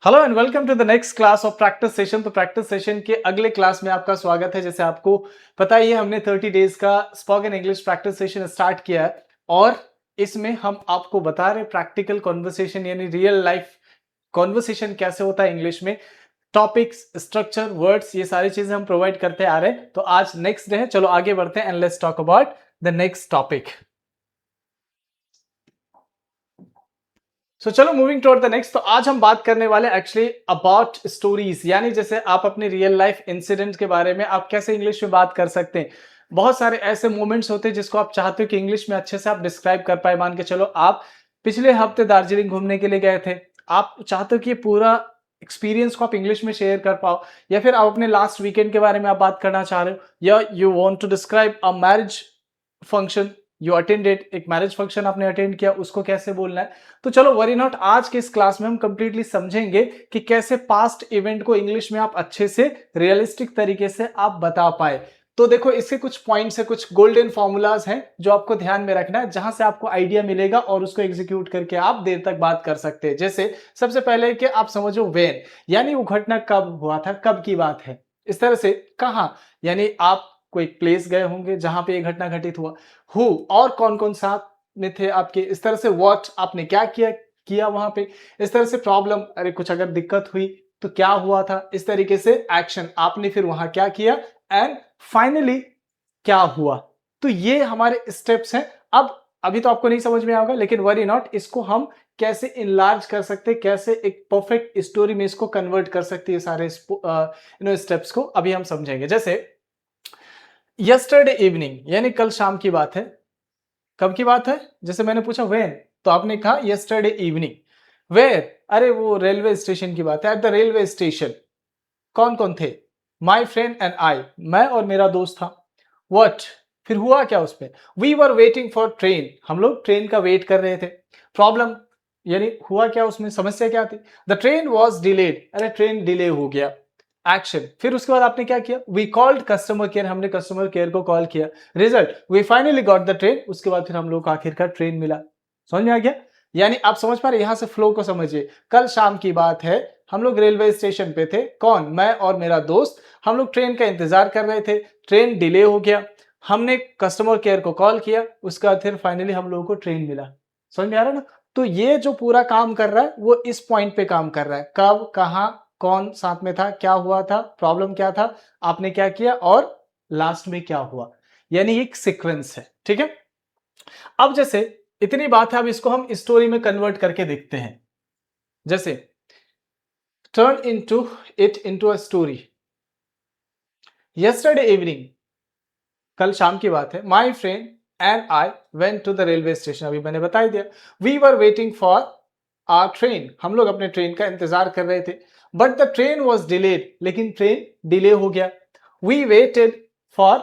Hello and welcome to the next class of practice session. तो practice session के अगले class में आपका स्वागत है। जैसे आपको पता ही है, हमने 30 डेज का spoken English practice session start किया है और इसमें हम आपको बता रहे प्रैक्टिकल कॉन्वर्सेशन यानी रियल लाइफ कॉन्वर्सेशन कैसे होता है इंग्लिश में। टॉपिक्स, स्ट्रक्चर, वर्ड्स, ये सारी चीजें हम प्रोवाइड करते आ रहे हैं। तो आज नेक्स्ट डे है, चलो आगे बढ़ते हैं and let's talk about the next topic. चलो मूविंग टुवर्ड द नेक्स्ट। तो आज हम बात करने वाले एक्चुअली अबाउट स्टोरीज, यानी जैसे आप अपने रियल लाइफ इंसिडेंट के बारे में आप कैसे इंग्लिश में बात कर सकते हैं। बहुत सारे ऐसे मोमेंट्स होते हैं जिसको आप चाहते हो कि इंग्लिश में अच्छे से आप डिस्क्राइब कर पाए। मान के चलो आप पिछले हफ्ते दार्जिलिंग घूमने के लिए गए थे, आप चाहते हो कि ये पूरा एक्सपीरियंस को आप इंग्लिश में शेयर कर पाओ, या फिर आप अपने लास्ट वीकेंड के बारे में आप बात करना चाह रहे हो, या you want to describe a marriage function you attended, एक मैरिज फंक्शन आपने अटेंड किया, उसको कैसे बोलना है। तो चलो वरी नॉट, आज के इस क्लास में हम कंप्लीटली समझेंगे कि कैसे पास्ट इवेंट को इंग्लिश में आप अच्छे से रियलिस्टिक तरीके से आप बता पाए। तो देखो, इसके कुछ पॉइंट्स है, कुछ गोल्डन फॉर्मूलाज हैं जो आपको ध्यान में रखना है, जहां से आपको आइडिया मिलेगा और उसको एग्जीक्यूट करके आप देर तक बात कर सकते हैं। जैसे सबसे पहले कि आप समझो व्हेन, यानी वो घटना कब हुआ था, कब की बात है। इस तरह से कहां, यानी आप कोई प्लेस गए होंगे जहां पे ये घटना घटित हुआ। हु, और कौन कौन साथ में थे आपके। इस तरह से व्हाट, आपने क्या किया किया वहां पे। इस तरह से प्रॉब्लम, अरे कुछ अगर दिक्कत हुई तो क्या हुआ था। इस तरीके से एक्शन, आपने फिर वहां क्या किया, एंड फाइनली क्या हुआ। तो ये हमारे स्टेप्स हैं। अब अभी तो आपको नहीं समझ में आएगा, लेकिन वरी नॉट, इसको हम कैसे इनलार्ज कर सकते हैं, कैसे एक परफेक्ट स्टोरी में इसको कन्वर्ट कर सकते हैं, सारे स्टेप्स को अभी हम समझेंगे। जैसे यस्टरडे इवनिंग, यानी कल शाम की बात है। कब की बात है, जैसे मैंने पूछा वेन, तो आपने कहा यस्टरडे इवनिंग। वेयर, अरे वो रेलवे स्टेशन की बात है, एट द रेलवे स्टेशन। कौन कौन थे, माई फ्रेंड एंड आई, मैं और मेरा दोस्त था। वट, फिर हुआ क्या उसमें, we were waiting for train, हम लोग ट्रेन का वेट कर रहे थे। प्रॉब्लम, यानी हुआ क्या उसमें, समस्या क्या थी। द ट्रेन वॉज डिलेड, अरे ट्रेन डिले हो गया। एक्शन, फिर उसके बाद आपने क्या किया, वी कॉल्ड कस्टमर केयर, हमने कस्टमर केयर को कॉल किया। Result, we finally got the train, उसके बाद फिर हम लोग को आखिरकार ट्रेन मिला। समझ में आ गया। यानी आप समझ पा रहे, यहां से फ्लो को समझिए। कल शाम की बात है, हम लोग रेलवे स्टेशन पे थे, कौन, मैं और मेरा दोस्त। हम लोग ट्रेन का इंतजार कर रहे थे, ट्रेन डिले हो गया, हमने कस्टमर केयर को कॉल किया, उसका फिर फाइनली हम लोगों को ट्रेन मिला। समझ में आ रहा है ना। तो ये जो पूरा काम कर रहा है वो इस पॉइंट पे काम कर रहा है, कब, कहां, कौन साथ में था, क्या हुआ था, प्रॉब्लम क्या था, आपने क्या किया, और लास्ट में क्या हुआ। यानी एक सीक्वेंस है, ठीक है। अब जैसे इतनी बात है, अब इसको हम स्टोरी में कन्वर्ट करके देखते हैं। जैसे turn into a story. Yesterday evening, कल शाम की बात है, my friend and I went to the railway station, अभी मैंने बता ही दिया। We were waiting for our train, हम लोग अपने ट्रेन का इंतजार कर रहे थे। But the train was delayed, लेकिन ट्रेन डिले हो गया। We waited for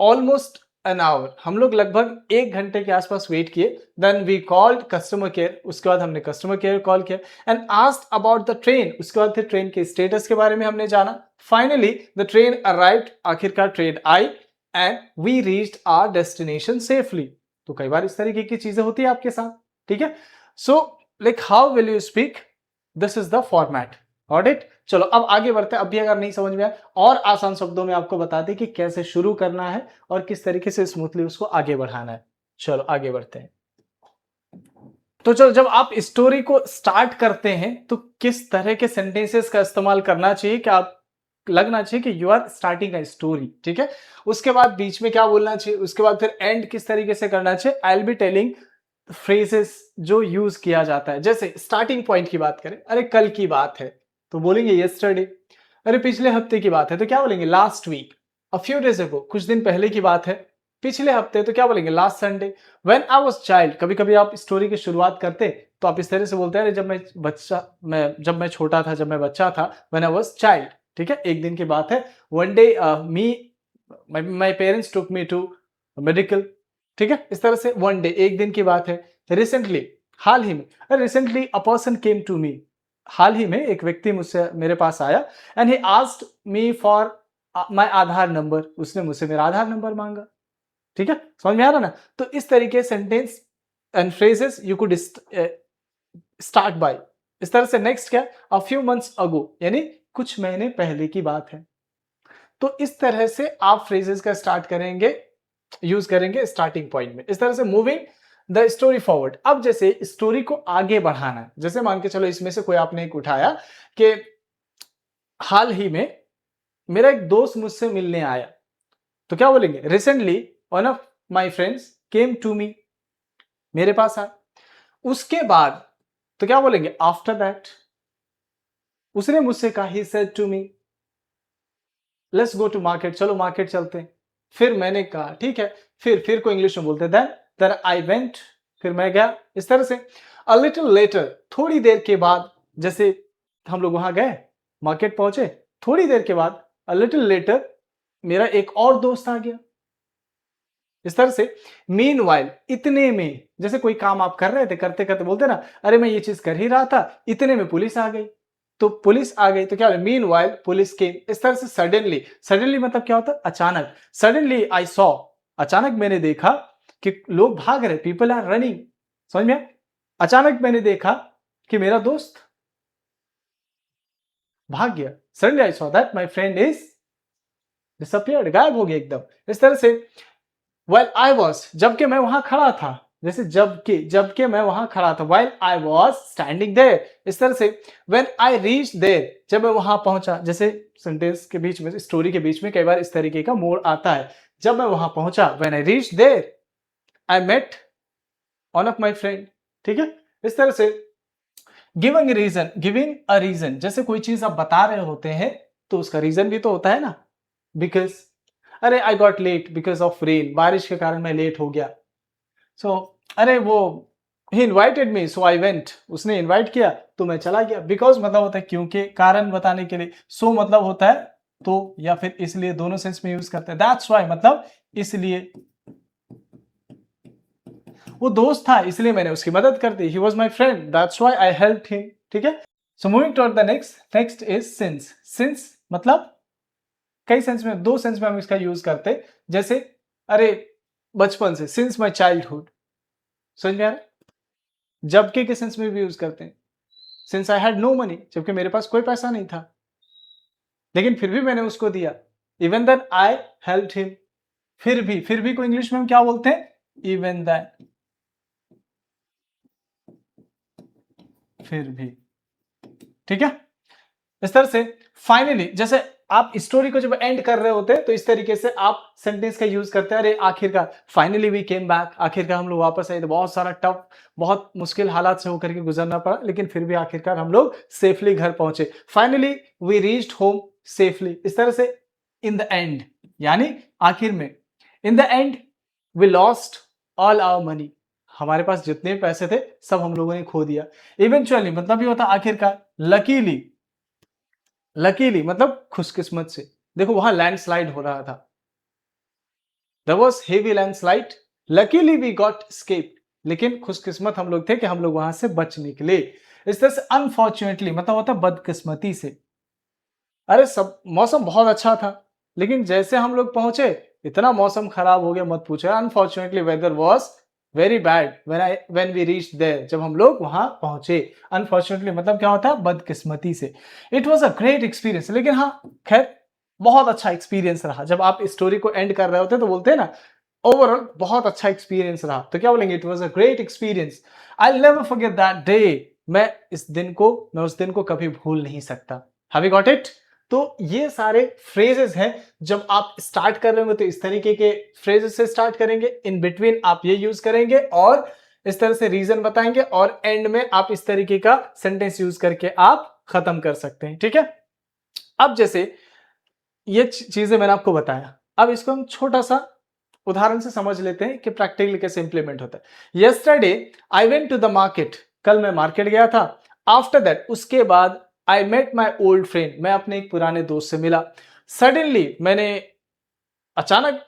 almost an hour, हम लोग लगभग 1 घंटे के आसपास वेट किए। Then we called customer care, उसके बाद हमने कस्टमर केयर कॉल किया and asked about the train, उसके बाद फिर ट्रेन के स्टेटस के बारे में हमने जाना। फाइनली द ट्रेन अराइव्ड, आखिरकार ट्रेन आई and we reached our destination safely. तो कई बार इस तरीके की चीजें होती है आपके साथ, ठीक है। So like how will you speak, this is the format. Audit, चलो अब आगे बढ़ते हैं। अब भी अगर नहीं समझ में आया, और आसान शब्दों में आपको बता दें कि कैसे शुरू करना है और किस तरीके से स्मूथली उसको आगे बढ़ाना है। चलो आगे बढ़ते हैं। तो चलो, जब आप स्टोरी को स्टार्ट करते हैं तो किस तरह के सेंटेंसेस का इस्तेमाल करना चाहिए कि आप लगना चाहिए कि you are starting a story, ठीक है। उसके बाद बीच में क्या बोलना चाहिए, उसके बाद फिर एंड किस तरीके से करना चाहिए। I will be telling phrases जो यूज किया जाता है। जैसे स्टार्टिंग पॉइंट की बात करें, अरे कल की बात है तो बोलेंगे यस्टरडे। अरे पिछले हफ्ते की बात है तो क्या बोलेंगे, last week. A few days ago, कुछ दिन पहले की बात है। पिछले हफ्ते तो क्या बोलेंगे, last Sunday. When I was child, कभी कभी आप स्टोरी की शुरुआत करते तो आप इस तरह से बोलते हैं, जब मैं छोटा था, जब मैं बच्चा था, व्हेन आई वाज चाइल्ड, ठीक है। एक दिन की बात है। One day me my parents took me to medical, ठीक है। इस तरह से वन डे, एक दिन की बात है। रिसेंटली, हाल ही में, recently a person came to me, हाल ही में एक व्यक्ति मुझसे मेरे पास आया and he asked me for my Aadhaar number, उसने मुझसे मेरा आधार नंबर मांगा, ठीक है। समझ में आ रहा ना। तो इस तरीके sentence and phrases you could start by इस तरह से नेक्स्ट क्या, अ फ्यू मंथ्स अगो यानी कुछ महीने पहले की बात है। तो इस तरह से आप फ्रेजेस का स्टार्ट करेंगे, यूज करेंगे स्टार्टिंग पॉइंट में। इस तरह से मूविंग द स्टोरी फॉरवर्ड। अब जैसे स्टोरी को आगे बढ़ाना है, जैसे मान के चलो इसमें से कोई आपने एक उठाया कि हाल ही में मेरा एक दोस्त मुझसे मिलने आया, तो क्या बोलेंगे, recently one of my friends came to me, मेरे पास आया। उसके बाद तो क्या बोलेंगे, आफ्टर दैट उसने मुझसे कहा, he said to me let's go to market, चलो मार्केट चलते हैं। फिर मैंने कहा ठीक है, फिर को इंग्लिश में बोलते हैं देन आई वेंट, फिर मैं गया। इस तरह से अ लिटिल लेटर, थोड़ी देर के बाद, जैसे हम लोग वहां गए, मार्केट पहुंचे, थोड़ी देर के बाद अ लिटिल लेटर मेरा एक और दोस्त आ गया। इस तरह से मीनवाइल, इतने में, जैसे कोई काम आप कर रहे थे, करते करते बोलते ना, अरे मैं ये चीज कर ही रहा था, इतने में पुलिस आ गई। तो पुलिस आ गई तो क्या, मीनवाइल पुलिस केम। इस तरह से सडनली, सडनली मतलब क्या होता है, अचानक। सडनली आई सॉ, अचानक मैंने देखा कि लोग भाग रहे, पीपल आर रनिंग। समझ में आया? अचानक मैंने देखा कि मेरा दोस्त भाग गया। Suddenly I saw that my friend is disappeared, गायब हो गया एकदम। इस तरह से While I was, जबकि मैं वहां खड़ा था, जैसे जबकि मैं वहां खड़ा था, while I was standing there। इस तरह से when I reached there, जब मैं वहां पहुंचा, जैसे सेंटेंस के बीच में, स्टोरी के बीच में कई बार इस तरीके का मोड़ आता है। जब मैं वहां पहुंचा, when I reached there, I met one of my friend। ठीक है, इस तरह से गिविंग अ रीजन, जैसे कोई चीज आप बता रहे होते हैं तो उसका रीजन भी तो होता है ना। बिकॉज, अरे I got late because of rain, बारिश के कारण मैं लेट हो गया। सो अरे वो ही invited me so I went, उसने इन्वाइट किया तो मैं चला गया। बिकॉज मतलब होता है क्योंकि, कारण बताने के लिए। सो मतलब होता है तो, या फिर इसलिए, दोनों सेंस में यूज करते हैं। दैट्स व्हाई मतलब इसलिए, वो दोस्त था इसलिए मैंने उसकी मदद कर दी। He was my friend, that's why I help him. ठीक है, so moving toward the next is since. Since मतलब कई सेंस में, दो सेंस में हम इसका यूज करते हैं। जैसे अरे बचपन से, सिंस माई चाइल्डहुड। समझ में आ रहा है? जबकि के सेंस में भी यूज करते हैं। Since I had no money, जबकि मेरे पास कोई पैसा नहीं था, लेकिन फिर भी मैंने उसको दिया। Even then I helped him. फिर भी को इंग्लिश में हम क्या बोलते हैं, इवन देन, फिर भी। ठीक है, इस तरह से फाइनली, जैसे आप स्टोरी को जब एंड कर रहे होते हैं तो इस तरीके से आप सेंटेंस का यूज करते हैं। अरे आखिरकार, फाइनली वी केम बैक, आखिरकार हम लोग वापस आए थे। बहुत सारा टफ, बहुत मुश्किल हालात से होकर के गुजरना पड़ा, लेकिन फिर भी आखिरकार हम लोग सेफली घर पहुंचे। Finally we reached home safely. इस तरह से इन द एंड, यानी आखिर में, in the end we lost all our money, हमारे पास जितने पैसे थे सब हम लोगों ने खो दिया। इवेंचुअली मतलब भी होता आखिरकार। लकीली मतलब खुशकिस्मत से। देखो वहां लैंडस्लाइड हो रहा था, there was heavy landslide, luckily we got escape, लेकिन खुशकिस्मत हम लोग थे कि हम लोग वहां से बच निकले। इस तरह से अनफॉर्चुनेटली मतलब होता बदकिस्मती से। अरे सब मौसम बहुत अच्छा था, लेकिन जैसे हम लोग पहुंचे इतना मौसम खराब हो गया, मत पूछो। Unfortunately weather was very bad when we reached there, जब हम लोग वहां पहुंचे। अनफॉर्चुनेटली मतलब क्या होता है, बदकिस्मती से। It was a great experience, लेकिन हाँ खैर बहुत अच्छा एक्सपीरियंस रहा। जब आप स्टोरी को एंड कर रहे होते तो बोलते हैं ना, ओवरऑल बहुत अच्छा एक्सपीरियंस रहा, तो क्या बोलेंगे, it was a great experience, I will never forget that day. मैं उस दिन को कभी भूल नहीं सकता। Have you got it? तो ये सारे फ्रेजेस हैं, जब आप स्टार्ट कर रहे होंगे तो इस तरीके के फ्रेजेस से स्टार्ट करेंगे, इन बिटवीन आप ये यूज करेंगे और इस तरह से रीजन बताएंगे, और एंड में आप इस तरीके का सेंटेंस यूज करके आप खत्म कर सकते हैं। ठीक है, अब जैसे ये चीजें मैंने आपको बताया, अब इसको हम छोटा सा उदाहरण से समझ लेते हैं कि प्रैक्टिकली कैसे इंप्लीमेंट होता है। Yesterday I went to the market, कल मैं मार्केट गया था। आफ्टर दैट, उसके बाद, I met my old friend, मैं अपने एक पुराने दोस्त से मिला। सडनली मैंने, अचानक,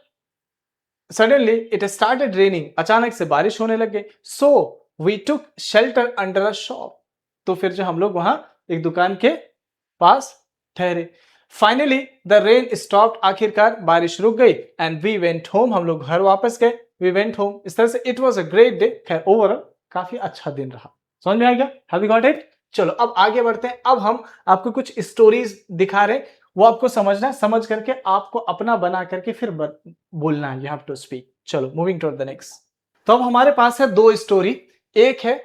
सडनली इट स्टार्टेड रेनिंग, अचानक से बारिश होने लग गई। So we took shelter under a shop, तो फिर जो हम लोग वहां एक दुकान के पास ठहरे। फाइनली द रेन स्टॉप्ड, आखिरकार बारिश रुक गई। एंड वी वेंट होम, हम लोग घर वापस गए। We went home. इस तरह से it was a great day. खैर ओवरऑल काफी अच्छा दिन रहा। समझ में आ गया? Have you got it? चलो अब आगे बढ़ते हैं। अब हम आपको कुछ स्टोरीज दिखा रहे हैं, वो आपको समझना है, समझ करके आपको अपना बना करके फिर बोलना है, यू हैव टू स्पीक। चलो मूविंग टू द नेक्स्ट। तो अब हमारे पास है दो स्टोरी, एक है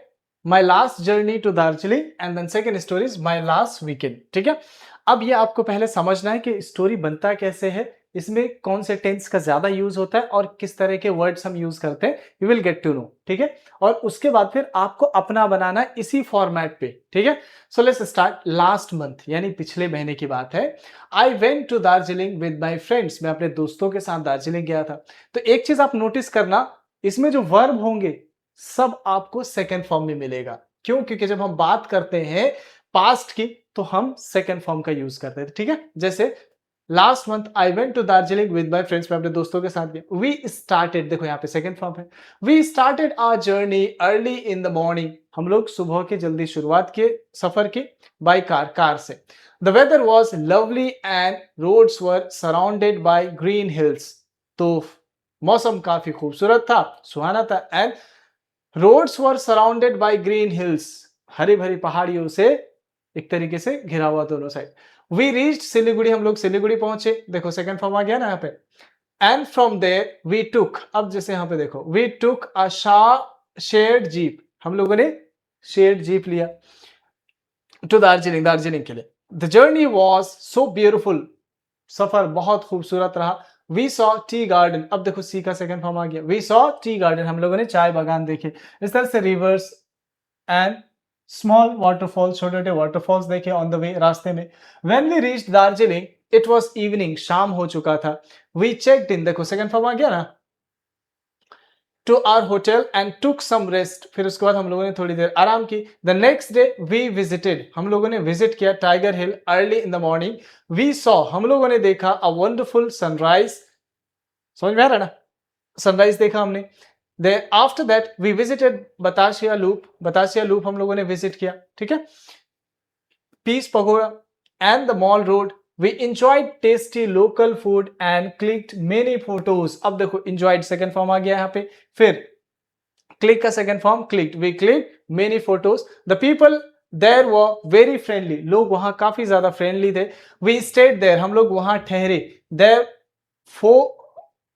my last journey to Darjeeling and then second story is my last weekend. ठीक है, अब ये आपको पहले समझना है कि स्टोरी बनता कैसे है, इसमें कौन से टेंस का ज्यादा यूज होता है और किस तरह के वर्ड्स हम यूज करते हैं, you will get to know. ठीक है, और उसके बाद फिर आपको अपना बनाना है इसी फॉर्मेट पे। ठीक है, so let's start. Last month यानी पिछले महीने की बात है। I went to Darjeeling with my friends, मैं अपने दोस्तों के साथ दार्जिलिंग गया था। तो एक चीज आप नोटिस करना, इसमें जो वर्ब होंगे सब आपको सेकेंड फॉर्म में मिलेगा। क्यों? क्योंकि जब हम बात करते हैं पास्ट की तो हम सेकेंड फॉर्म का यूज करते हैं। ठीक है, जैसे last month I went to Darjeeling with my friends, मैं अपने दोस्तों के साथ गया। वी स्टार्टेड, देखो यहाँ पे सेकेंड फॉर्म है। We started our journey early in the morning, हम लोग सुबह के जल्दी शुरुआत किए सफर की, बाई कार, कार से। The weather was lovely and roads were surrounded by green hills, तो मौसम काफी खूबसूरत था, सुहाना था। And roads were surrounded by green hills, हरी भरी पहाड़ियों से एक तरीके से घिरा हुआ दोनों साइड। वी रीच्ड सिलीगुड़ी, हम लोग सिलीगुड़ी पहुंचे, देखो सेकंड फॉर्म आ गया ना यहाँ पे। And from there we took, अब जैसे यहाँ पे देखो, we took a shared jeep, हम लोगों ने शेयर्ड जीप लिया टू दार्जिलिंग, दार्जिलिंग के लिए। The journey was so beautiful, सफर बहुत खूबसूरत रहा। वी सॉ टी गार्डन, अब देखो सी का सेकंड फॉर्म आ गया। वी सॉ टी गार्डन, हम लोगों ने चाय बागान देखे। इस तरह से रिवर्स एंड स्मॉल वाटरफॉल्स, छोटे छोटे वाटरफॉल्स देखे ऑन द वे, रास्ते में। When we reached Darjeeling it was evening, शाम हो चुका था। वी चेक्ड इन, देखो सेकंड फॉर्म आ गया ना, to our hotel and took some rest, फिर उसके बाद हम लोगों ने थोड़ी देर आराम की। The next day we visited, हम लोगों ने विजिट किया Tiger Hill early in the morning. We saw, हम लोगों ने देखा अ वंडरफुल सनराइज, समझ में आ रहा है ना, सनराइज देखा हमने। Then after that we visited Batasia loop, Batasia loop हम लोगों ने विजिट किया। ठीक है, peace pagoda and the mall road. We enjoyed tasty local food and clicked many photos, अब देखो enjoyed सेकंड फॉर्म आ गया यहाँ पे, फिर क्लिक का second form clicked, we click many photos. The people there were very friendly, लोग वहां काफी ज्यादा फ्रेंडली थे। वी स्टेड देयर, हम लोग वहां ठहरे। There four,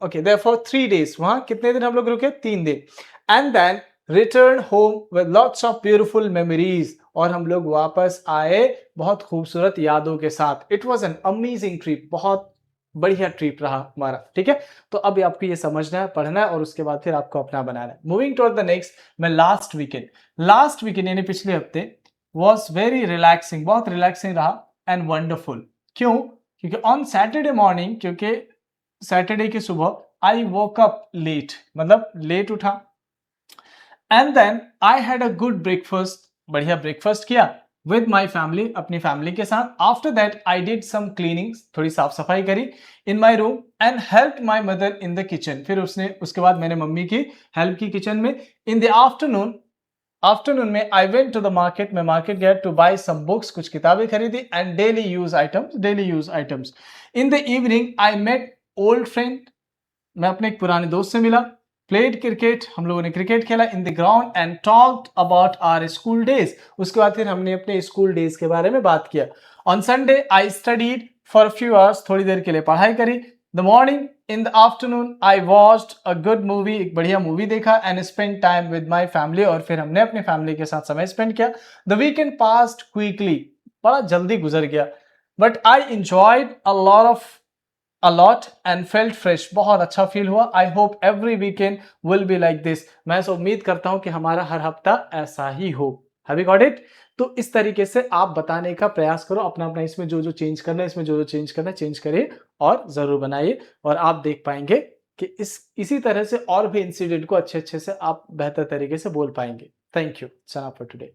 okay, there for 3 days, वहां कितने दिन हम लोग रुके? 3 दिन। And then return home with lots of beautiful memories, और हम लोग वापस आए बहुत खूबसूरत यादों के साथ। It was an amazing trip, बहुत बढ़िया ट्रिप रहा हमारा। ठीक है, तो अब आपको ये समझना है, पढ़ना है, और उसके बाद फिर आपको अपना बनाना है। मूविंग टू द नेक्स्ट, मैं लास्ट वीकेंड, लास्ट वीकेंड यानी पिछले हफ्ते वॉज वेरी रिलैक्सिंग, बहुत रिलैक्सिंग रहा एंड वंडरफुल। क्यों? क्योंकि ऑन सैटरडे मॉर्निंग, क्योंकि सैटरडे की सुबह आई वोक अप लेट, मतलब लेट उठा। And then I had a good breakfast, बढ़िया ब्रेकफास्ट किया विद माई फैमिली, अपनी फैमिली के साथ। After that I did some cleaning, थोड़ी साफ सफाई करी in my room and help my mother in the kitchen, फिर उसके बाद मैंने मम्मी की हेल्प की किचन में। इन द आफ्टरनून में I went to the market, मैं मार्केट गया टू बाय सम बुक्स, कुछ किताबें खरीदी and daily use items. In the evening I met old friend, मैं अपने एक पुराने दोस्त से मिला। प्लेड क्रिकेट, हम लोगों ने क्रिकेट खेला in the ground and talked about our school days, उसके बाद फिर हमने अपने स्कूल डेज के बारे में बात किया। On Sunday I studied for few hours, थोड़ी देर के लिए पढ़ाई करी। The morning in the afternoon I watched a good movie, एक बढ़िया मूवी देखा and spend time with my family, और फिर हमने अपनी फैमिली के साथ समय स्पेंड किया। द वीकेंड पास्ड क्विकली, बड़ा जल्दी गुजर गया, but I enjoyed a lot and felt fresh, बहुत अच्छा फील हुआ। I hope every weekend will be like this, मैं उम्मीद करता हूं कि हमारा हर हफ्ता ऐसा ही हो। Have you got it? तो इस तरीके से आप बताने का प्रयास करो, अपना अपना इसमें जो जो चेंज करना है, इसमें जो जो चेंज करना है चेंज करिए और जरूर बनाइए, और आप देख पाएंगे कि इसी तरह से और भी इंसिडेंट को अच्छे अच्छे से आप बेहतर तरीके से बोल पाएंगे। Thank you, Sana for today.